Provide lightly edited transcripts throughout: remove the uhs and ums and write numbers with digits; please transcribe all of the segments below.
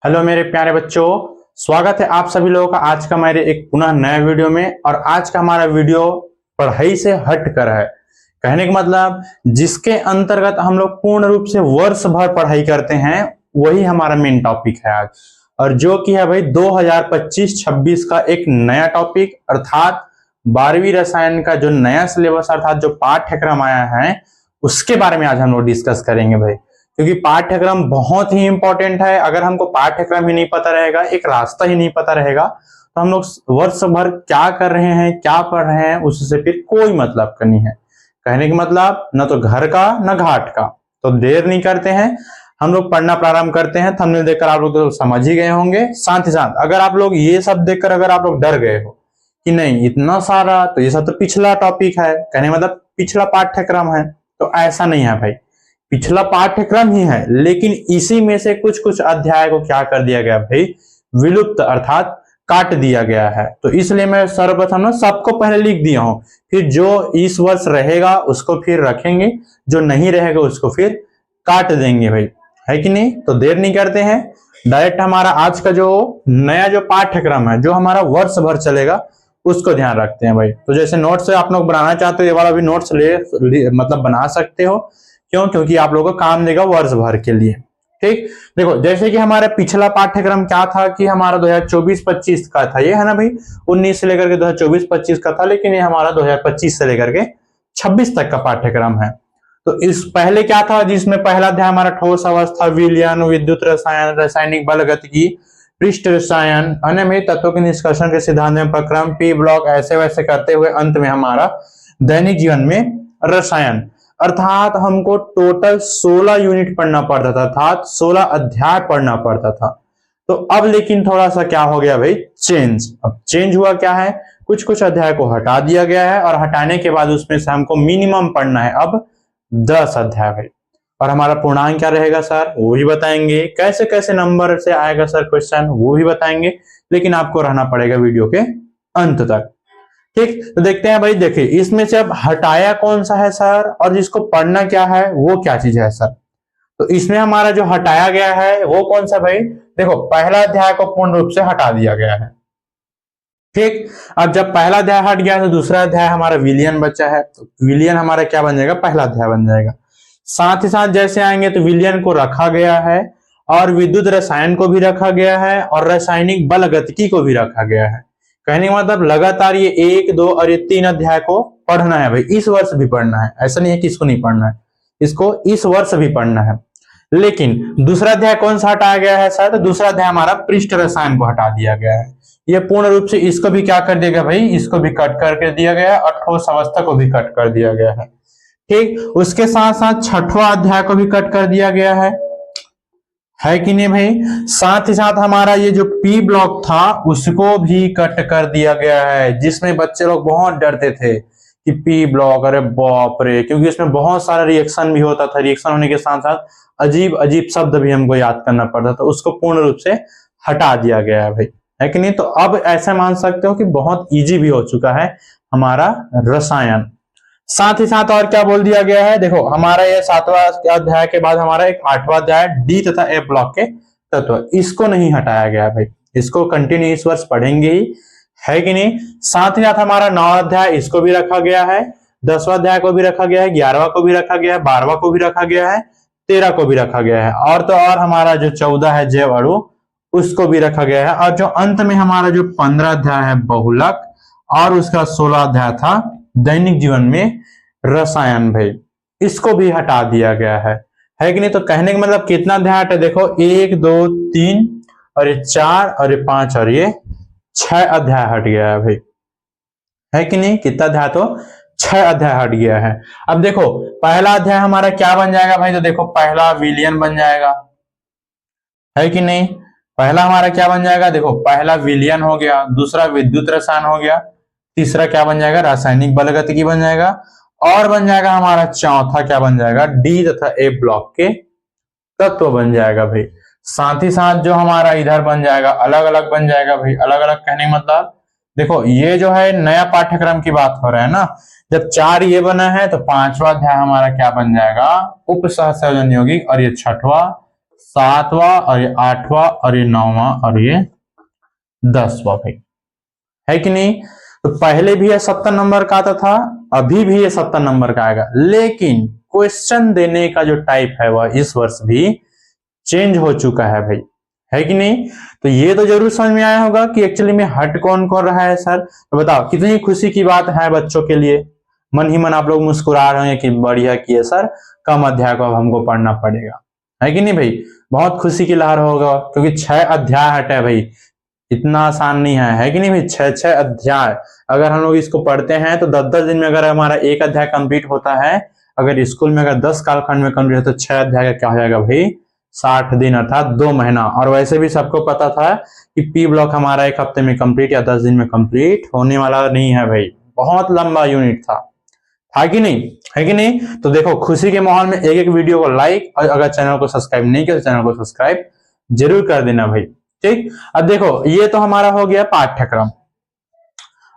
Hello मेरे प्यारे बच्चों, स्वागत है आप सभी लोगों का आज का मेरे एक पुनः नए वीडियो में। और आज का हमारा वीडियो पढ़ाई से हट कर है। कहने का मतलब जिसके अंतर्गत हम लोग पूर्ण रूप से वर्ष भर पढ़ाई करते हैं वही हमारा मेन टॉपिक है आज। और जो कि है भाई 2025-26 का एक नया टॉपिक अर्थात 12वीं रसायन का जो नया सिलेबस अर्थात जो पाठ्यक्रम आया है उसके बारे में आज हम लोग डिस्कस करेंगे भाई। क्योंकि पाठ्यक्रम बहुत ही इंपॉर्टेंट है। अगर हमको पाठ्यक्रम ही नहीं पता रहेगा, एक रास्ता ही नहीं पता रहेगा, तो हम लोग वर्ष भर क्या कर रहे हैं, क्या पढ़ रहे हैं, उससे फिर कोई मतलब का नहीं है। कहने का मतलब न तो घर का न घाट का। तो देर नहीं करते हैं, हम लोग पढ़ना प्रारंभ करते हैं। थंबनेल देखकर आप लोग तो समझ ही गए होंगे। साथ ही साथ अगर आप लोग ये सब देखकर अगर आप लोग डर गए हो कि नहीं इतना सारा, तो ये सब तो पिछला टॉपिक है, कहने का मतलब पिछला पाठ्यक्रम है, तो ऐसा नहीं है भाई। पिछला पाठ्यक्रम ही है, लेकिन इसी में से कुछ कुछ अध्याय को क्या कर दिया गया भाई, विलुप्त अर्थात काट दिया गया है। तो इसलिए मैं सर्वप्रथम ना सबको पहले लिख दिया हूं, फिर जो इस वर्ष रहेगा उसको फिर रखेंगे, जो नहीं रहेगा उसको फिर काट देंगे भाई, है कि नहीं। तो देर नहीं करते हैं, डायरेक्ट हमारा आज का जो नया जो पाठ्यक्रम है जो हमारा वर्ष भर चलेगा उसको ध्यान रखते हैं भाई। तो जैसे नोट्स आप लोग बनाना चाहते हो, ये वाला भी नोट्स मतलब बना सकते हो। क्यों? क्योंकि आप लोगों को काम देगा वर्ष भर के लिए। ठीक, देखो जैसे कि हमारा पिछला पाठ्यक्रम क्या था कि हमारा 2024-25 का था, ये है ना भाई, 19 से लेकर के 2024-25 का था। लेकिन ये हमारा 2025 से लेकर के 26 तक का पाठ्यक्रम है। तो इस पहले क्या था, जिसमें पहला अध्याय हमारा ठोस अवस्था, विलयन, विद्युत रसायन, रासायनिक बल गतिकी, पृष्ठ रसायन, अन्य में तत्वों के निष्कर्षण के सिद्धांत में प्रक्रम, पी ब्लॉक, ऐसे वैसे करते हुए अंत में हमारा दैनिक जीवन में रसायन, अर्थात हमको टोटल 16 यूनिट पढ़ना पड़ता था, अर्थात 16 अध्याय पढ़ना पड़ता था। तो अब लेकिन थोड़ा सा क्या हो गया भाई, चेंज। अब चेंज हुआ क्या है, कुछ कुछ अध्याय को हटा दिया गया है और हटाने के बाद उसमें से हमको मिनिमम पढ़ना है अब 10 अध्याय भाई। और हमारा पूर्णांक क्या रहेगा सर, वो भी बताएंगे। कैसे कैसे नंबर से आएगा सर क्वेश्चन, वो भी बताएंगे। लेकिन आपको रहना पड़ेगा वीडियो के अंत तक। ठीक, तो देखते हैं भाई। देखिए इसमें से अब हटाया कौन सा है सर, और जिसको पढ़ना क्या है वो क्या चीज है सर। तो इसमें हमारा जो हटाया गया है वो कौन सा भाई, देखो पहला अध्याय को पूर्ण रूप से हटा दिया गया है। ठीक, अब जब पहला अध्याय हट गया तो दूसरा अध्याय हमारा विलयन बचा है। तो विलयन हमारा क्या बन जाएगा, पहला अध्याय बन जाएगा। साथ ही साथ जैसे आएंगे तो विलयन को रखा गया है और विद्युत रसायन को भी रखा गया है और रासायनिक बल गतिकी को भी रखा गया है। कहने का मतलब लगातार ये 1, 2 और ये 3 अध्याय को पढ़ना है भाई। इस वर्ष भी पढ़ना है, ऐसा नहीं है कि इसको नहीं पढ़ना है, इसको इस वर्ष भी पढ़ना है। लेकिन दूसरा अध्याय कौन सा हटाया गया है सर, तो दूसरा अध्याय हमारा पृष्ठ रसायन को हटा दिया गया है। ये पूर्ण रूप से इसको भी क्या कर दिया गया भाई, इसको भी कट करके दिया गया है और ठोस अवस्था को भी कट कर दिया गया है। ठीक, उसके साथ साथ छठवां अध्याय को भी कट कर दिया गया है कि नहीं भाई। साथ ही साथ हमारा ये जो पी ब्लॉक था उसको भी कट कर दिया गया है, जिसमें बच्चे लोग बहुत डरते थे कि पी ब्लॉक, अरे बाप रे, क्योंकि इसमें बहुत सारा रिएक्शन भी होता था। रिएक्शन होने के साथ साथ अजीब अजीब शब्द भी हमको याद करना पड़ता था, उसको पूर्ण रूप से हटा दिया गया है भाई, है कि नहीं। तो अब ऐसा मान सकते हो कि बहुत इजी भी हो चुका है हमारा रसायन। साथ ही साथ और क्या बोल दिया गया है, देखो हमारा ये 7वां अध्याय के बाद हमारा एक 8वां अध्याय डी तथा ए ब्लॉक के तत्व, इसको नहीं हटाया गया भाई, इसको कंटिन्यू इस वर्ष पढ़ेंगे ही, है कि नहीं। साथ ही साथ हमारा 9वां अध्याय, इसको भी रखा गया है, 10वां अध्याय को भी रखा गया है, 11वां को भी रखा गया है, 12वां को भी रखा गया है, 13 को भी रखा गया है, और तो और हमारा जो 14 है जैव अणु उसको भी रखा गया है। और जो अंत में हमारा जो 15 अध्याय है बहुलक, और उसका 16 अध्याय था दैनिक जीवन में रसायन भाई, इसको भी हटा दिया गया है कि नहीं। तो कहने का मतलब कितना अध्याय हटा, देखो 1, 2, 3 और ये 4 और ये 5 और ये 6 अध्याय हट गया है भाई, है कि नहीं। कितना अध्याय, तो 6 अध्याय हट गया है। अब देखो पहला अध्याय हमारा क्या बन जाएगा भाई, तो देखो पहला विलयन बन जाएगा, है कि नहीं। पहला हमारा क्या बन जाएगा, देखो पहला विलयन हो गया, दूसरा विद्युत रसायन हो गया, तीसरा क्या बन जाएगा, रासायनिक बल गतिकी बन जाएगा, और बन जाएगा हमारा चौथा क्या बन जाएगा, डी तथा ए ब्लॉक के तत्व बन जाएगा भाई। साथ ही साथ जो हमारा इधर बन जाएगा अलग अलग बन जाएगा भाई। अलग अलग कहने का मतलब देखो ये जो है नया पाठ्यक्रम की बात हो रहा है ना, जब 4 ये बना है तो 5वां अध्याय हमारा क्या बन जाएगा, उप सहसंयोजन यौगिक, और ये 6वां 7वां और ये 8वां और ये 9वां और ये 10वां भाई, है कि नहीं। तो पहले भी ये 70 नंबर का आता था, अभी भी ये 70 नंबर का आएगा, लेकिन क्वेश्चन देने का जो टाइप है वह इस वर्ष भी चेंज हो चुका है भाई, है कि नहीं। तो ये तो जरूर समझ में आया होगा कि एक्चुअली में हट कौन कर रहा है सर। तो बताओ कितनी खुशी की बात है बच्चों के लिए, मन ही मन आप लोग मुस्कुरा रहे हैं कि बढ़िया किए सर, कम अध्याय को अब हमको पढ़ना पड़ेगा, है कि नहीं भाई। बहुत खुशी की लहर होगा, क्योंकि 6 अध्याय हटे भाई, इतना आसान नहीं है कि नहीं भाई। 6 अध्याय अगर हम लोग इसको पढ़ते हैं तो 10-10 दिन में अगर हमारा एक अध्याय कंप्लीट होता है, अगर स्कूल में अगर 10 कालखंड में कंप्लीट हो तो 6 अध्याय का क्या हो जाएगा भाई, 60 दिन अर्थात 2 महीना। और वैसे भी सबको पता था कि पी ब्लॉक हमारा 1 हफ्ते में कंप्लीट या 10 दिन में कंप्लीट होने वाला नहीं है भाई, बहुत लंबा यूनिट था कि नहीं, है कि नहीं। तो देखो खुशी के माहौल में एक एक वीडियो को लाइक, और अगर चैनल को सब्सक्राइब नहीं किया तो चैनल को सब्सक्राइब जरूर कर देना भाई, ठीक। अब देखो ये तो हमारा हो गया पाठ्यक्रम।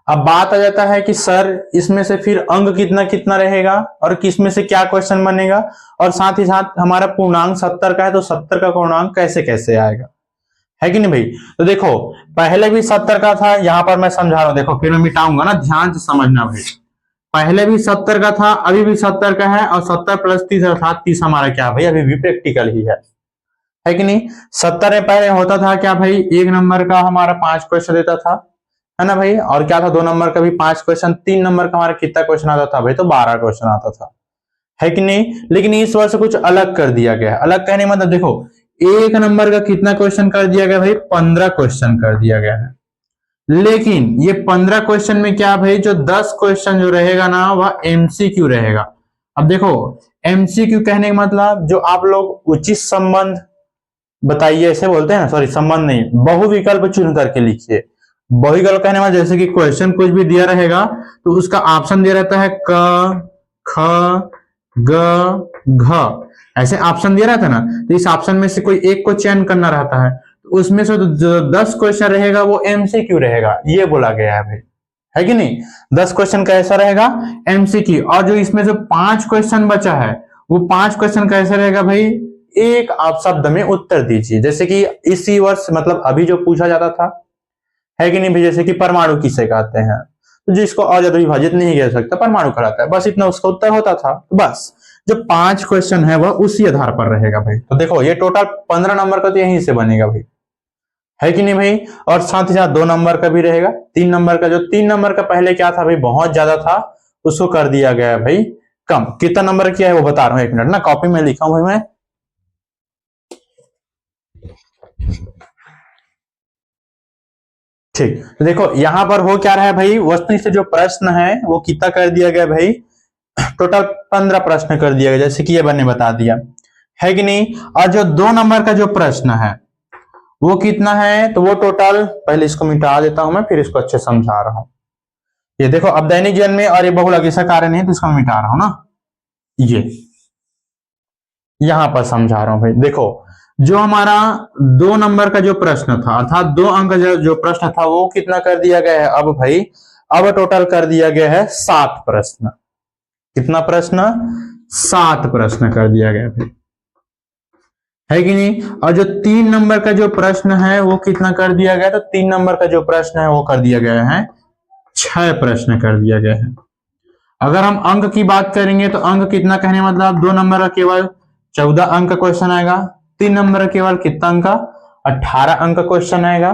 अब बात आ जाता है कि सर इसमें से फिर अंक कितना कितना रहेगा और किसमें से क्या क्वेश्चन बनेगा, और साथ ही साथ हमारा पूर्णांक 70 का है तो 70 का पूर्णांक कैसे कैसे आएगा, है कि नहीं भाई। तो देखो पहले भी 70 का था, यहां पर मैं समझा रहा हूं, देखो फिर मैं मिटाऊंगा ना, ध्यान से समझना भाई। पहले भी 70 का था, अभी भी 70 का है, और 70 प्लस 30 अर्थात 30 हमारा क्या भाई अभी भी प्रैक्टिकल ही है कि नहीं। 70 में पहले होता था क्या भाई, 1 नंबर का हमारा 5 क्वेश्चन देता था, है ना भाई। और क्या था, 2 नंबर का भी 5 क्वेश्चन, 3 नंबर का हमारा कितना क्वेश्चन आता था भाई, तो 12 क्वेश्चन आता था, है कि नहीं। लेकिन इस वर्ष कुछ अलग कर दिया गया है। अलग कहने मतलब देखो 1 नंबर का कितना क्वेश्चन कर दिया गया भाई, 15 क्वेश्चन कर दिया गया है। लेकिन ये 15 क्वेश्चन में क्या भाई, जो 10 क्वेश्चन जो रहेगा ना वह एमसीक्यू रहेगा। अब देखो एमसीक्यू कहने का मतलब जो आप लोग उचित संबंध बताइए ऐसे बोलते हैं ना, सॉरी संबंध नहीं, बहुविकल्प चुन करके लिखिए। बहुविकल्प कहने में जैसे कि क्वेश्चन कुछ भी दिया रहेगा तो उसका ऑप्शन दिया रहता है क, ख, ग, घ, ऐसे ऑप्शन दिया रहता है ना। तो इस ऑप्शन में से कोई एक को चयन करना रहता है, तो उसमें से जो 10 क्वेश्चन रहेगा वो एमसीक्यू रहेगा, ये बोला गया है भाई, है कि नहीं। 10 क्वेश्चन कैसा रहेगा, एमसीक्यू। और जो इसमें जो 5 क्वेश्चन बचा है वो 5 क्वेश्चन कैसे रहेगा भाई, एक आप शब्द में उत्तर दीजिए। जैसे कि इसी वर्ष मतलब अभी जो पूछा जाता था, है कि नहीं भाई, जैसे कि परमाणु किसे कहते हैं, तो जिसको और ज्यादा विभाजित नहीं किया सकता परमाणु कहलाता है, बस इतना उसका उत्तर होता था। तो बस जो 5 क्वेश्चन है वह उसी आधार पर रहेगा भाई। तो देखो ये टोटल 15 नंबर का तो यहीं से बनेगा भाई, है कि नहीं भाई। और साथ ही साथ 2 नंबर का भी रहेगा, 3 नंबर का, जो 3 नंबर का पहले क्या था भाई बहुत ज्यादा था, उसको कर दिया गया भाई कम। कितना नंबर किया है वो बता रहा हूं, 1 मिनट ना, कॉपी में लिखा हूं भाई मैं। ठीक, तो देखो यहां पर हो क्या रहा है भाई, वस्तुनिष्ठ जो प्रश्न है वो कितना कर दिया गया भाई, टोटल 15 प्रश्न कर दिया गया, जैसे कि ये मैंने बता दिया, है कि नहीं। और जो 2 नंबर का जो प्रश्न है वो कितना है, तो वो टोटल, पहले इसको मिटा देता हूं मैं फिर इसको अच्छे समझा रहा हूं। ये देखो अब दैनिक जीवन में, और ये बहुलक ऐसा कार्य नहीं है तो इसको मैं मिटा रहा हूं ना, ये यहां पर समझा रहा हूं भाई। देखो जो हमारा 2 नंबर का जो प्रश्न था अर्थात 2 अंक का जो प्रश्न था वो कितना कर दिया गया है अब भाई, अब टोटल कर दिया गया है 7 प्रश्न। कितना प्रश्न, 7 प्रश्न कर दिया गया भाई, है कि नहीं। और जो 3 नंबर का जो प्रश्न है वो कितना कर दिया गया, तो 3 नंबर का जो प्रश्न है वो कर दिया गया है 6 प्रश्न कर दिया गया है। अगर हम अंक की बात करेंगे तो अंक कितना कहने मतलब 2 नंबर का केवल 14 अंक का क्वेश्चन आएगा, 3 नंबर का केवल कितना अंक का 18 अंक का क्वेश्चन आएगा।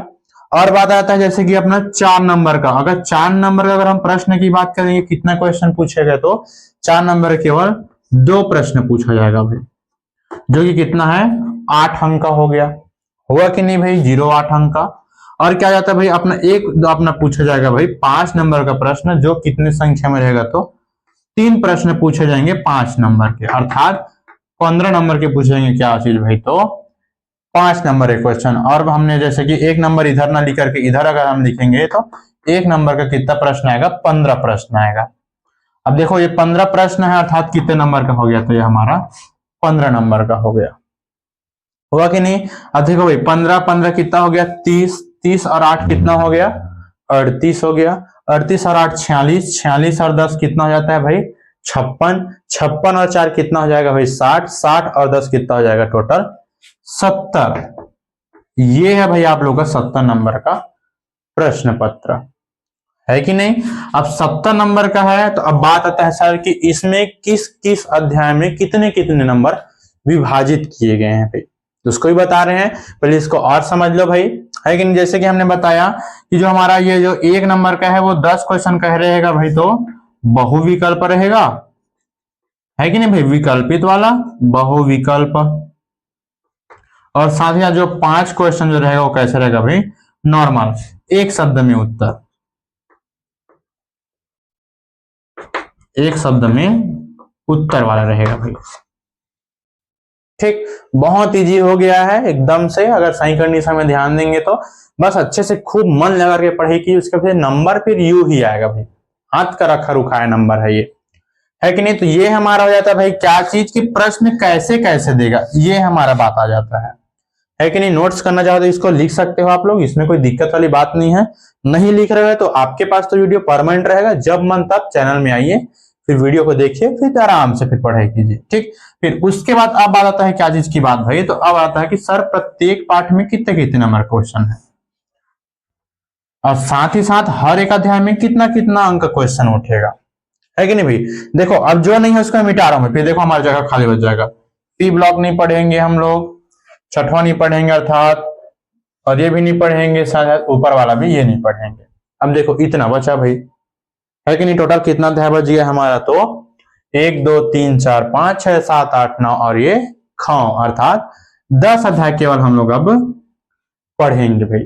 और बात आता है जैसे कि अपना 4 नंबर का, अगर 4 नंबर का अगर हम प्रश्न की बात करेंगे कितना क्वेश्चन पूछेगा, तो 4 नंबर केवल 2 प्रश्न पूछा जाएगा भाई, जो कि कितना है 8 अंक का हो गया, हुआ कि नहीं भाई, 0-8 अंक का। और क्या जाता है भाई अपना अपना पूछा जाएगा भाई 5 नंबर का प्रश्न, जो कितने संख्या में रहेगा, तो 3 प्रश्न पूछे जाएंगे 5 नंबर के, अर्थात 15 नंबर के पूछेंगे क्या चीज भाई, तो 5 नंबर के क्वेश्चन। और हमने जैसे कि 1 नंबर इधर ना लिख करके इधर अगर हम लिखेंगे तो 1 नंबर का कितना प्रश्न आएगा, 15 प्रश्न आएगा। अब देखो ये 15 प्रश्न है अर्थात कितने नंबर का हो गया, तो ये हमारा 15 नंबर का हो गया, हुआ कि नहीं। अब देखो भाई 15 कितना हो गया, 30 और 8 कितना हो गया, 38 हो गया। 38 और 8 46, 46 और 10 कितना हो जाता है भाई 56, 56 और 4 कितना हो जाएगा भाई 60, 60 और 10 कितना हो जाएगा टोटल 70। ये है भाई आप लोग का 70 नंबर का प्रश्न पत्र, है कि नहीं। अब 70 नंबर का है तो अब बात आता है सर कि इसमें किस किस अध्याय में कितने कितने नंबर विभाजित किए गए हैं भाई, तो उसको भी बता रहे हैं। पहले इसको और समझ लो भाई, है कि नहीं। जैसे कि हमने बताया कि जो हमारा ये जो 1 नंबर का है वो 10 क्वेश्चन कह रहेगा भाई, तो बहुविकल्प रहेगा, है कि नहीं भाई, विकल्पित वाला बहुविकल्प। और साथ ही साथ जो 5 क्वेश्चन जो रहेगा वो कैसे रहेगा भाई, नॉर्मल, एक शब्द में उत्तर, एक शब्द में उत्तर वाला रहेगा भाई। ठीक, बहुत इजी हो गया है एकदम से, अगर सही कंडीशन में ध्यान देंगे तो। बस अच्छे से खूब मन लगा के पढ़े कि उसके फिर नंबर फिर यू ही आएगा भाई, हाथ का रखा रुखाया नंबर है ये, है कि नहीं। तो ये हमारा हो जाता है भाई क्या चीज की प्रश्न कैसे कैसे देगा, ये हमारा बात आ जाता है कि नहीं। नोट्स करना चाहो तो इसको लिख सकते हो आप लोग, इसमें कोई दिक्कत वाली बात नहीं है। नहीं लिख रहे हो तो आपके पास तो वीडियो परमानेंट रहेगा, जब मन तब चैनल में आइए, फिर वीडियो को देखिए, फिर आराम से फिर पढ़ाई कीजिए। ठीक, फिर उसके बाद अब बात आता है क्या चीज की बात भाई, तो अब आता है कि सर प्रत्येक पाठ में कितने कितने नंबर क्वेश्चन है, और साथ ही साथ हर एक अध्याय में कितना कितना अंक क्वेश्चन उठेगा, है कि नहीं भाई। देखो अब जो नहीं है उसको मिटा रहा हूं, फिर देखो हमारी जगह खाली बच जाएगा। पी ब्लॉक नहीं पढ़ेंगे हम लोग, छठवां नहीं पढ़ेंगे अर्थात, और ये भी नहीं पढ़ेंगे, शायद ऊपर वाला भी ये नहीं पढ़ेंगे। अब देखो इतना बचा भाई, है कि नहीं। टोटल कितना अध्याय बच गया हमारा, तो 1 2 3 4 5 6 7 8 9 और ये ख, अर्थात 10 अध्याय केवल हम लोग अब पढ़ेंगे भाई।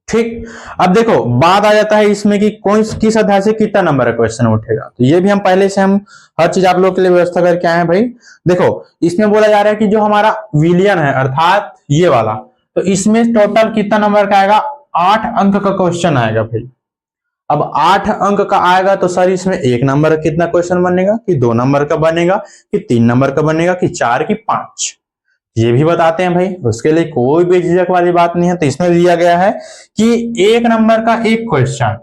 ठीक, अब देखो बात आ जाता है इसमें कि कौन किस अध्याय से कितना नंबर का क्वेश्चन उठेगा, तो ये भी हम पहले से हम हर चीज आप लोग के लिए व्यवस्था करके आए हैं भाई। देखो इसमें बोला जा रहा है कि जो हमारा विलियन है अर्थात ये वाला, तो इसमें टोटल कितना नंबर का आएगा, 8 अंक का क्वेश्चन आएगा भाई। अब 8 अंक का आएगा तो सर इसमें 1 नंबर का कितना क्वेश्चन बनेगा, कि 2 नंबर का बनेगा, कि 3 नंबर का बनेगा, कि 4 की 5, ये भी बताते हैं भाई, उसके लिए कोई भी झिझक वाली बात नहीं है। तो इसमें दिया गया है कि 1 नंबर का एक क्वेश्चन,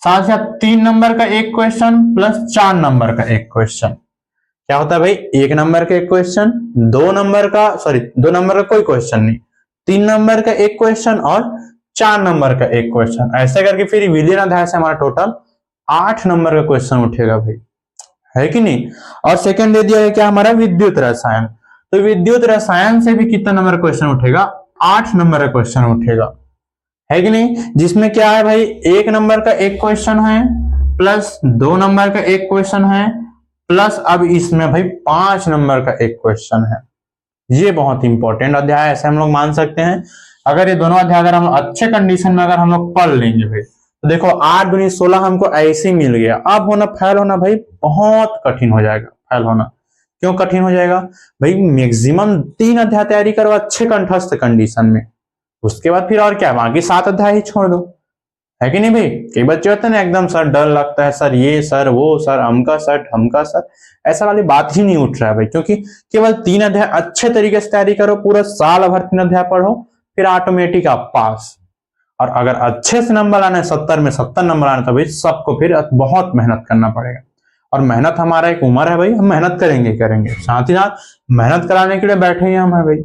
साथ ही साथ 3 नंबर का एक क्वेश्चन प्लस 4 नंबर का एक क्वेश्चन। क्या होता है भाई, 1 नंबर का एक क्वेश्चन, 2 नंबर का 2 नंबर का कोई क्वेश्चन नहीं, 3 नंबर का एक क्वेश्चन और 4 नंबर का एक क्वेश्चन। ऐसे करके फिर विलियन अध्याय से हमारा टोटल 8 नंबर का क्वेश्चन उठेगा भाई, है कि नहीं। और सेकंड दे दिया है क्या हमारा, विद्युत रसायन, तो विद्युत रसायन से भी कितना नंबर क्वेश्चन उठेगा, 8 नंबर का क्वेश्चन उठेगा, है कि नहीं। जिसमें क्या है भाई, 1 नंबर का एक क्वेश्चन है प्लस 2 नंबर का एक क्वेश्चन है प्लस अब इसमें भाई 5 नंबर का एक क्वेश्चन है। ये बहुत इंपॉर्टेंट अध्याय ऐसे हम लोग मान सकते हैं। अगर ये दोनों अध्याय अगर हम अच्छे कंडीशन में अगर हम लोग पढ़ लेंगे भाई, तो देखो 8 दूनी 16 हमको ऐसे ही मिल गया। अब होना फेल होना भाई बहुत कठिन हो जाएगा, फेल होना क्यों कठिन हो जाएगा भाई, मैक्सिमम 3 अध्याय तैयारी करो अच्छे कंठस्थ कंडीशन में, उसके बाद फिर और क्या, बाकी 7 अध्याय ही छोड़ दो, है कि नहीं भाई। कई बच्चे होते हैं ना एकदम सर डर लगता है, सर ये सर वो सर अमका सर ढमका सर, ऐसा वाली बात ही नहीं उठ रहा है भाई, क्योंकि केवल 3 अध्याय अच्छे तरीके से तैयारी करो, पूरा साल भर 3 अध्याय पढ़ो, फिर ऑटोमेटिक आप पास। और अगर अच्छे से नंबर लाना है 70 में 70 नंबर लाना, तो भाई सबको फिर बहुत मेहनत करना पड़ेगा। और मेहनत हमारा एक उम्र है भाई, हम मेहनत करेंगे करेंगे, साथ ही साथ मेहनत कराने के लिए बैठे हैं हम, है भाई,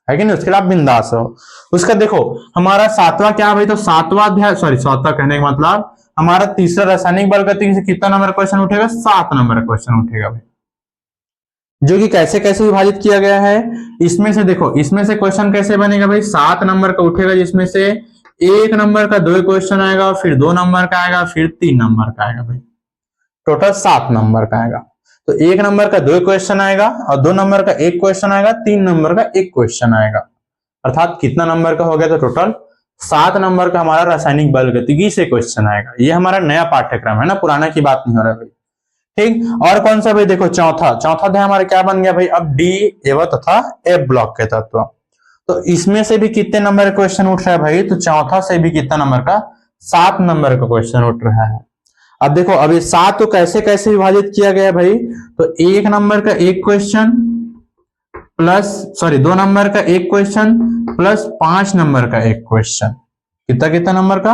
है कि नहीं। उसके लिए आप बिंदास हो। उसका देखो हमारा 7वां क्या भाई, तो 7वां अध्याय, सॉरी 7वां कहने का मतलब हमारा तीसरा रासायनिक बल गतिकी से कितना नंबर क्वेश्चन उठेगा, 7 नंबर क्वेश्चन उठेगा भाई, जो कि कैसे कैसे विभाजित किया गया है। इसमें से देखो, इसमें से क्वेश्चन कैसे बनेगा भाई, 7 नंबर का उठेगा, जिसमें से 1 नंबर का 2 क्वेश्चन आएगा, फिर 2 नंबर का आएगा, फिर 3 नंबर का आएगा भाई, टोटल 7 नंबर का आएगा। तो 1 नंबर का 2 क्वेश्चन आएगा और 2 नंबर का 1 क्वेश्चन आएगा, 3 नंबर का 1 क्वेश्चन आएगा, अर्थात कितना नंबर का हो गया, तो टोटल 7 नंबर का हमारा रासायनिक बल गतिकी से क्वेश्चन आएगा। ये हमारा नया पाठ्यक्रम है ना, पुराना की बात नहीं हो रहा भाई। ठीक, और कौन सा भाई, देखो चौथा अध्याय हमारा क्या बन गया भाई, अब डी एवं तथा एफ ब्लॉक के तत्व। तो इसमें से भी कितने नंबर का क्वेश्चन उठ रहा है भाई, तो चौथा से भी कितना नंबर का, 7 नंबर का क्वेश्चन उठ रहा है। अब देखो अब ये 7 तो कैसे कैसे विभाजित किया गया भाई, तो 1 नंबर का 1 क्वेश्चन प्लस 2 नंबर का 1 क्वेश्चन प्लस 5 नंबर का 1 क्वेश्चन, कितना कितना नंबर का,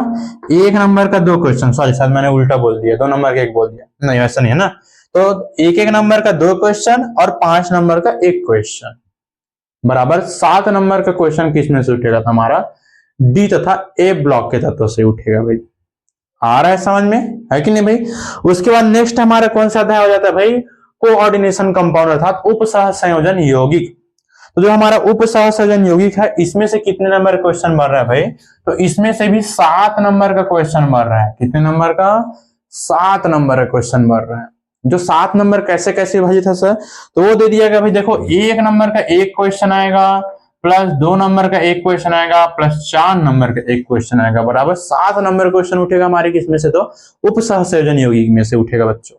1 नंबर का 2 क्वेश्चन, सॉरी शायद मैंने उल्टा बोल दिया, 2 नंबर का 1 बोल दिया, नहीं ऐसा नहीं है ना। तो 1 नंबर का 2 क्वेश्चन और 5 नंबर का 1 क्वेश्चन, बराबर 7 नंबर का क्वेश्चन किसमें से उठेगा? तो हमारा डी तथा ए ब्लॉक के तत्व से उठेगा भाई। आ रहा है समझ में, है कि नहीं भाई? उसके बाद नेक्स्ट हमारा कौन सा अध्याय हो जाता है भाई? कोऑर्डिनेशन कंपाउंड अर्थात उप सहसंयोजन यौगिक। तो जो हमारा उप सहसंयोजन यौगिक है, इसमें से कितने नंबर क्वेश्चन बन रहा है भाई? तो इसमें से भी 7 नंबर का क्वेश्चन बन रहा है। कितने नंबर का? 7 नंबर का क्वेश्चन बन रहा है। जो 7 नंबर कैसे कैसे विभाजित है सर? तो वो दे दिया गया भाई, देखो 1 नंबर का एक क्वेश्चन आएगा, प्लस 2 नंबर का एक क्वेश्चन आएगा, प्लस 4 नंबर का एक क्वेश्चन आएगा, बराबर 7 नंबर क्वेश्चन उठेगा हमारे किसमें से? तो उप सहसंयोजन यौगिक में से उठेगा बच्चों।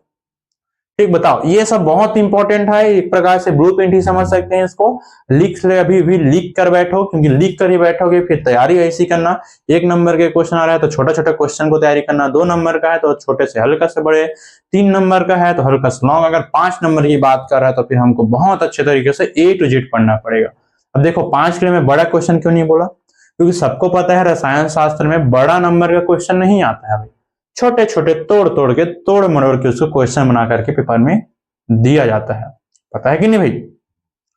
ठीक, बताओ, ये सब बहुत इंपॉर्टेंट है। एक प्रकार से ब्लूप्रिंट ही समझ सकते हैं इसको। लिख ले, अभी भी लिख कर बैठो, क्योंकि लिख कर ही बैठोगे फिर तैयारी ऐसी करना। 1 नंबर के क्वेश्चन आ रहा है तो छोटा छोटा क्वेश्चन को तैयारी करना, 2 नंबर का है तो छोटे से हल्का से बड़े, 3 नंबर का है तो हल्का से लॉन्ग, अगर 5 नंबर की बात कर रहा है तो फिर हमको बहुत अच्छे तरीके से A to Z पढ़ना पड़ेगा। अब देखो 5 के लिए मैं बड़ा क्वेश्चन क्यों नहीं बोला? क्योंकि सबको पता है रसायन शास्त्र में बड़ा नंबर का क्वेश्चन नहीं आता है भाई। छोटे छोटे तोड़ तोड़ के, तोड़ मरोड़ के उसको क्वेश्चन बना करके पेपर में दिया जाता है। पता है कि नहीं भाई?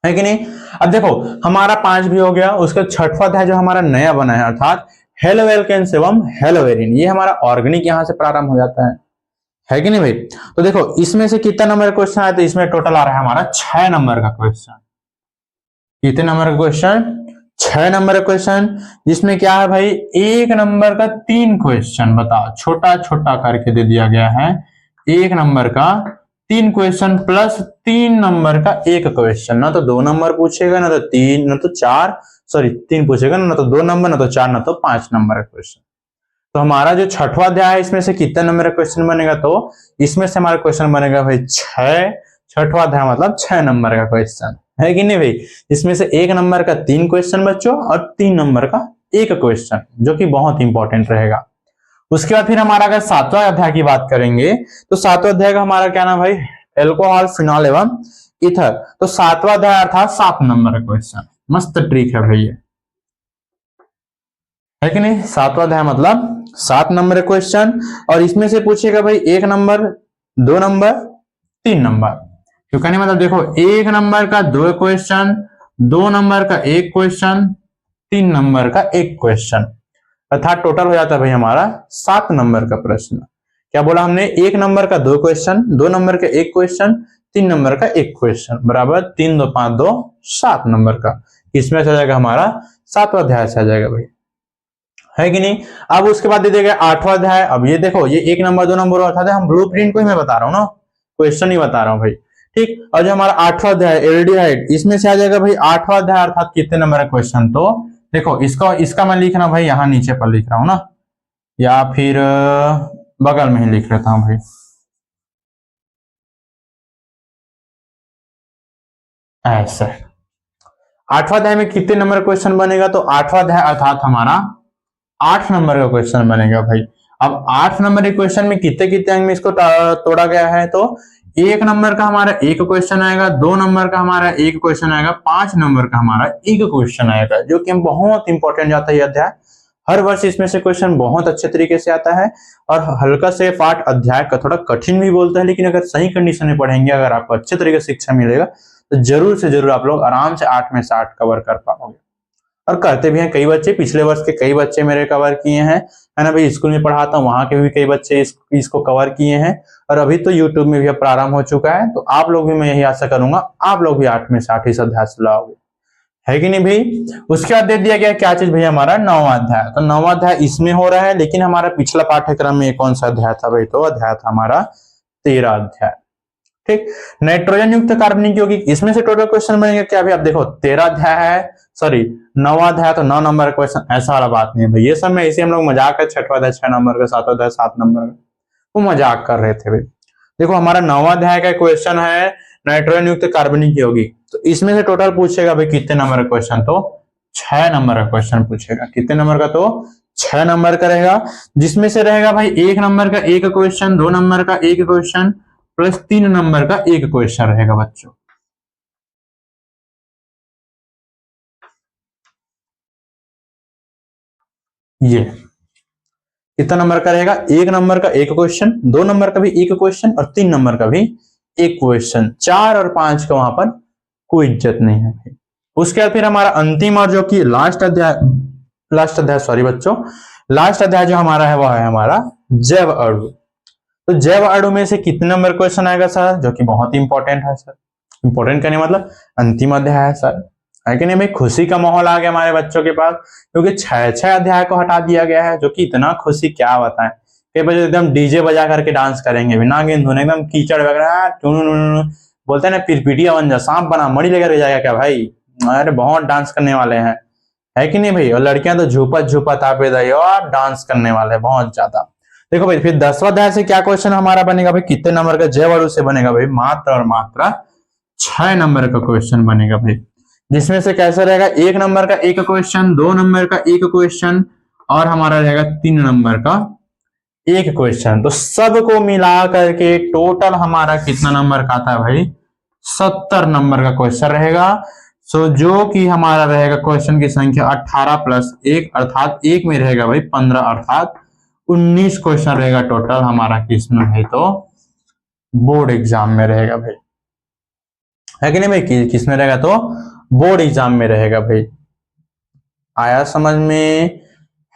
है कि नहीं? अब देखो हमारा 5 भी हो गया। उसका 6वां अध्याय जो हमारा नया बना है अर्थात हेलोएल्केन्स एवं हेलोवेरिन, ये हमारा ऑर्गेनिक यहां से प्रारंभ हो जाता है कि नहीं भाई? तो देखो इसमें से कितना नंबर क्वेश्चन आया? तो इसमें टोटल आ रहा है हमारा 6 नंबर का क्वेश्चन। कितने नंबर का क्वेश्चन? 6 नंबर का क्वेश्चन, जिसमें क्या है भाई? 1 नंबर का 3 क्वेश्चन। बताओ, छोटा छोटा करके दे दिया गया है। 1 नंबर का 3 क्वेश्चन प्लस 3 नंबर का 1 क्वेश्चन। ना तो 2 नंबर पूछेगा, ना तो 3, ना तो 4, सॉरी 3 पूछेगा, ना तो 2 नंबर, ना तो 4, ना तो 5 नंबर का क्वेश्चन। तो हमारा जो 6वां अध्याय है इसमें से कितने नंबर का क्वेश्चन बनेगा? तो इसमें से हमारा क्वेश्चन बनेगा भाई 6। 6वां अध्याय मतलब 6 नंबर का क्वेश्चन, है कि नहीं भाई? इसमें से 1 नंबर का 3 क्वेश्चन बच्चों और 3 नंबर का 1 क्वेश्चन, जो कि बहुत इंपॉर्टेंट रहेगा। उसके बाद फिर हमारा अगर 7वां अध्याय की बात करेंगे तो 7वां अध्याय का हमारा क्या नाम भाई? एल्कोहल, फिनॉल एवं ईथर। तो 7वां अध्याय अर्थात 7 नंबर का क्वेश्चन। मस्त ट्रिक है भाई, है कि नहीं? 7वां अध्याय मतलब 7 नंबर का क्वेश्चन, और इसमें से पूछेगा भाई 1 नंबर, 2 नंबर, 3 नंबर। क्यों कहने मतलब देखो 1 नंबर का 2 क्वेश्चन, 2 नंबर का 1 क्वेश्चन, 3 नंबर का 1 क्वेश्चन, अर्थात टोटल हो जाता है भाई हमारा 7 नंबर का प्रश्न। क्या बोला हमने? 1 नंबर का 2 क्वेश्चन, 2 नंबर का 1 क्वेश्चन, 3 नंबर का 1 क्वेश्चन, बराबर 3 2 5 2 7 नंबर का। इसमें से आ जाएगा हमारा 7वां अध्याय से आ जाएगा भाई, है कि नहीं? अब उसके बाद दे देगा 8वां अध्याय। अब ये देखो, ये 1 नंबर 2 नंबर अर्थात हम ब्लूप्रिंट को ही मैं बता रहा हूँ ना, क्वेश्चन ही बता रहा हूँ भाई। ठीक, और जो हमारा 8वां अध्याय एल्डिहाइड, इसमें से आ जाएगा भाई 8वां अध्याय अर्थात कितने नंबर का क्वेश्चन? तो देखो इसका मैं लिख रहा हूं भाई, यहां नीचे पर लिख रहा हूं ना, या फिर बगल में ही लिख लेता हूं भाई। ऐसे 8वां अध्याय में कितने नंबर का क्वेश्चन बनेगा? तो 8वां अध्याय अर्थात हमारा 8 नंबर का क्वेश्चन बनेगा भाई। अब 8 नंबर के क्वेश्चन में कितने कितने अंक में इसको तोड़ा गया है? तो 1 नंबर का हमारा 1 क्वेश्चन आएगा, 2 नंबर का हमारा 1 क्वेश्चन आएगा, 5 नंबर का हमारा 1 क्वेश्चन आएगा, जो कि बहुत इंपॉर्टेंट जाता है ये अध्याय। हर वर्ष इसमें से क्वेश्चन बहुत अच्छे तरीके से आता है, और हल्का से पाठ अध्याय का थोड़ा कठिन भी बोलता है, लेकिन अगर सही कंडीशन में पढ़ेंगे, अगर आपको अच्छे तरीके से शिक्षा मिलेगा, तो जरूर से जरूर आप लोग आराम से 8 में से 8 कवर कर पाओगे, और करते भी हैं। कई बच्चे, पिछले वर्ष के कई बच्चे मेरे कवर किए हैं, है ना भाई? स्कूल में पढ़ाता हूँ, वहां के भी कई बच्चे इसको कवर किए हैं, और अभी तो यूट्यूब में भी प्रारंभ हो चुका है। तो आप लोग भी, मैं यही आशा करूंगा, आप लोग भी 8 में से 8 इस अध्याय से लाओगे, है कि नहीं भाई? उसके बाद दे दिया गया क्या चीज भैया? हमारा 9वां अध्याय। तो 9वां अध्याय इसमें हो रहा है, लेकिन हमारा पिछला पाठ्यक्रम में कौन सा अध्याय था भाई? तो अध्याय था हमारा 13 अध्याय। ठीक, नाइट्रोजन युक्त कार्बनिक यौगिक, इसमें से टोटल क्वेश्चन बनेंगे क्या भाई? आप देखो 13 अध्याय है, सॉरी 9वां अध्याय, तो 9 नंबर का क्वेश्चन, ऐसा वाला बात नहीं है भाई। ये सब में इसे हम लोग मजाक है, 6वां अध्याय 6 नंबर का, 7वां अध्याय 7 नंबर का, वो मजाक कर रहे थे भाई। देखो हमारा 9वां अध्याय का क्वेश्चन है नाइट्रोजन युक्त कार्बनिक यौगिक, तो इसमें से टोटल पूछेगा भाई कितने नंबर का क्वेश्चन? तो 6 नंबर का क्वेश्चन पूछेगा। कितने नंबर का? तो 6 नंबर का रहेगा, जिसमें से रहेगा भाई 1 नंबर का 1 क्वेश्चन, 2 नंबर का 1 क्वेश्चन, प्लस 3 नंबर का 1 क्वेश्चन रहेगा बच्चों। ये कितना नंबर का रहेगा? 1 नंबर का 1 क्वेश्चन, 2 नंबर का भी 1 क्वेश्चन, और 3 नंबर का भी 1 क्वेश्चन। 4 और 5 का वहां पर कोई इज्जत नहीं है। उसके बाद फिर हमारा अंतिम और जो कि लास्ट अध्याय सॉरी बच्चों, लास्ट अध्याय जो हमारा है वह है हमारा जैव अणु। तो जैव अणु में से कितने नंबर क्वेश्चन आएगा सर, जो कि बहुत इंपॉर्टेंट है सर। इंपॉर्टेंट कहने मतलब अंतिम अध्याय है सर, है कि नहीं भाई। खुशी का माहौल आ गया हमारे बच्चों के पास, क्योंकि 6 अध्याय को हटा दिया गया है, जो कि इतना खुशी क्या बताएं। कई बजे एकदम डीजे बजा करके डांस करेंगे, बिना गेंद धोने एकदम कीचड़ वगैरह बोलते हैं ना, पिरपिटिया बन जा, सांप बना मणि लेकर जाएगा क्या भाई। अरे बहुत डांस करने वाले हैं, है कि नहीं भाई। और लड़कियां तो झूपत झूपत आपे दई और डांस करने वाले हैं बहुत ज्यादा। देखो भाई फिर 10वां अध्याय से क्या क्वेश्चन हमारा बनेगा भाई, कितने नंबर का जैव अणु से बनेगा भाई, मात्र और मात्र 6 नंबर का क्वेश्चन बनेगा भाई। जिसमें से कैसा रहेगा, 1 नंबर का एक क्वेश्चन, 2 नंबर का एक क्वेश्चन और हमारा रहेगा 3 नंबर का एक क्वेश्चन। तो सबको मिला करके टोटल हमारा कितना नंबर का आता है भाई, 70 नंबर का क्वेश्चन रहेगा। सो जो कि हमारा रहेगा क्वेश्चन की संख्या 18 प्लस 1 अर्थात 1 में रहेगा भाई 15 अर्थात 19 क्वेश्चन रहेगा टोटल हमारा किसमें है, तो बोर्ड एग्जाम में रहेगा भाई, है कि नहीं भाई। किसमें रहेगा, तो बोर्ड एग्जाम में रहेगा भाई। आया समझ में,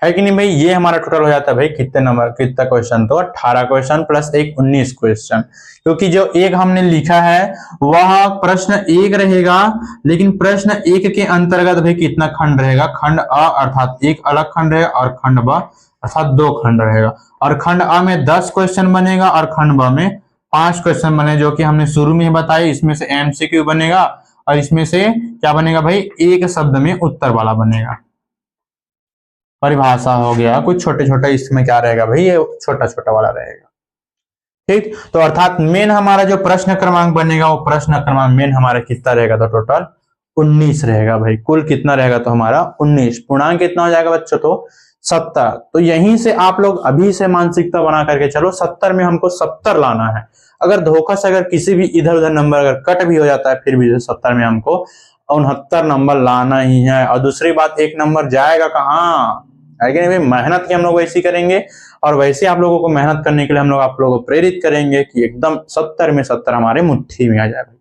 है कि नहीं भाई। ये हमारा टोटल हो जाता है भाई कितने नंबर, कितना क्वेश्चन, तो 18 क्वेश्चन प्लस 1 19 क्वेश्चन। क्योंकि जो एक हमने लिखा है वह प्रश्न 1 रहेगा, लेकिन प्रश्न 1 के अंतर्गत भाई कितना खंड रहेगा, खंड अ अर्थात 1 अलग खंड रहेगा और खंड ब अर्थात 2 खंड रहेगा। और खंड अ में 10 क्वेश्चन बनेगा और खंड ब में 5 क्वेश्चन बने, जो कि हमने शुरू में बताया। इसमें से एमसीक्यू बनेगा और इसमें से क्या बनेगा भाई, एक शब्द में उत्तर वाला बनेगा। परिभाषा हो गया कुछ छोटे छोटे, इसमें क्या रहेगा भाई, ये छोटा छोटा वाला रहेगा। ठीक, तो अर्थात मेन हमारा जो प्रश्न क्रमांक बनेगा वो प्रश्न क्रमांक मेन हमारा कितना रहेगा, तो टोटल 19 रहेगा भाई। कुल कितना रहेगा, तो हमारा 19। पूर्णांक कितना हो जाएगा बच्चों, तो 70। तो यहीं से आप लोग अभी से मानसिकता बना करके चलो, 70 में हमको 70 लाना है। अगर धोखा से अगर किसी भी इधर उधर नंबर अगर कट भी हो जाता है, फिर भी 70 में हमको 69 नंबर लाना ही है। और दूसरी बात, 1 नंबर जाएगा कहाँ, है कि नहीं भाई। मेहनत की हम लोग वैसी करेंगे और वैसे आप लोगों को मेहनत करने के लिए हम लोग आप लोगों को प्रेरित करेंगे कि एकदम 70 में 70 हमारे मुट्ठी में आ जाए भाई।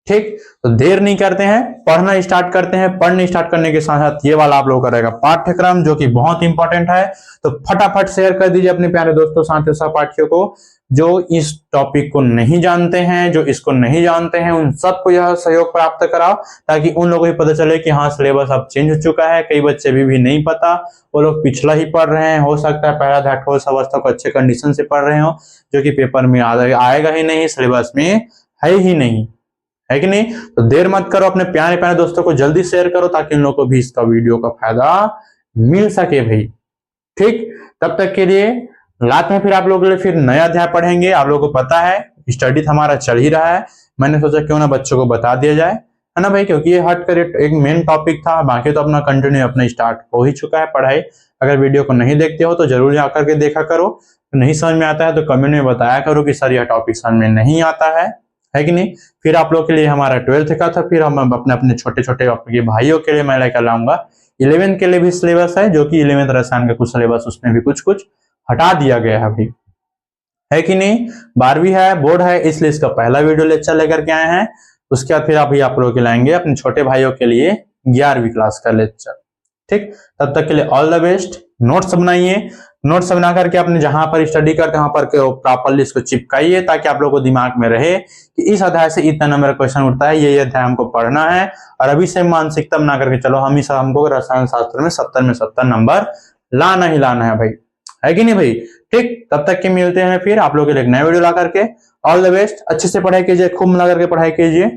ठीक, तो देर नहीं करते हैं, पढ़ना स्टार्ट करते हैं। पढ़ने स्टार्ट करने के साथ साथ ये वाला आप लोगों का रहेगा पाठ्यक्रम, जो कि बहुत इंपॉर्टेंट है। तो फटाफट शेयर कर दीजिए अपने प्यारे दोस्तों, साथियों, सहपाठियों को जो इस टॉपिक को नहीं जानते हैं, जो इसको नहीं जानते हैं, उन सबको यह सहयोग प्राप्त कराओ, ताकि उन लोगों को पता चले कि हाँ सिलेबस अब चेंज हो चुका है। कई बच्चे भी नहीं पता, वो लोग पिछला ही पढ़ रहे हैं। हो सकता है पहला अध्याय ठोस अवस्था को अच्छे कंडीशन से पढ़ रहे हो, जो कि पेपर में आएगा ही नहीं, सिलेबस में है ही नहीं, है कि नहीं। तो देर मत करो, अपने प्यारे प्यारे दोस्तों को जल्दी शेयर करो, ताकि उन लोगों को भी इसका वीडियो का फायदा मिल सके भाई। ठीक, तब तक के लिए लाते हैं फिर आप लोगों के लिए फिर नया अध्याय पढ़ेंगे। आप लोगों को पता है स्टडी हमारा चल ही रहा है, मैंने सोचा क्यों ना बच्चों को बता दिया जाए, है ना भाई। क्योंकि ये हट कर एक मेन टॉपिक था, बाकी तो अपना कंटिन्यू अपना स्टार्ट हो ही चुका है पढ़ाई। अगर वीडियो को नहीं देखते हो तो जरूर आकर के देखा करो। नहीं समझ में आता है तो कमेंट में बताया करो कि सर यह टॉपिक समझ में नहीं आता है कि नहीं। फिर आप लोग के लिए हमारा 12th का था, फिर हम अपने अपने छोटे छोटे आपके भाइयों के लिए मैं लेकर लाऊंगा 11th के लिए भी सिलेबस है, जो कि 11th रसायन का कुछ सिलेबस उसमें भी कुछ कुछ हटा दिया गया है अभी, है कि नहीं। 12वीं है, बोर्ड है, इसलिए इसका पहला वीडियो लेक्चर लेकर के आए हैं। उसके बाद फिर अभी आप लोग के लाएंगे अपने छोटे भाइयों के लिए 11वीं क्लास का लेक्चर। ठीक, तब तक के लिए ऑल द बेस्ट। नोट्स बनाइए, नोट्स बना करके अपने जहां पर स्टडी करते हैं वहां पर प्रॉपरली इसको चिपकाइए, ताकि आप लोगों को दिमाग में रहे कि इस अध्याय से इतना नंबर क्वेश्चन उठता है, ये अध्याय हमको पढ़ना है। और अभी से मानसिकता बना करके चलो, हमको रसायन शास्त्र में 70 में 70 नंबर लाना ही लाना है भाई, है कि नहीं भाई। ठीक, तब तक के मिलते हैं फिर आप लोगों के लिए एक नया वीडियो ला करके। ऑल द बेस्ट, अच्छे से पढ़ाई कीजिए, खूब मिला करके पढ़ाई कीजिए।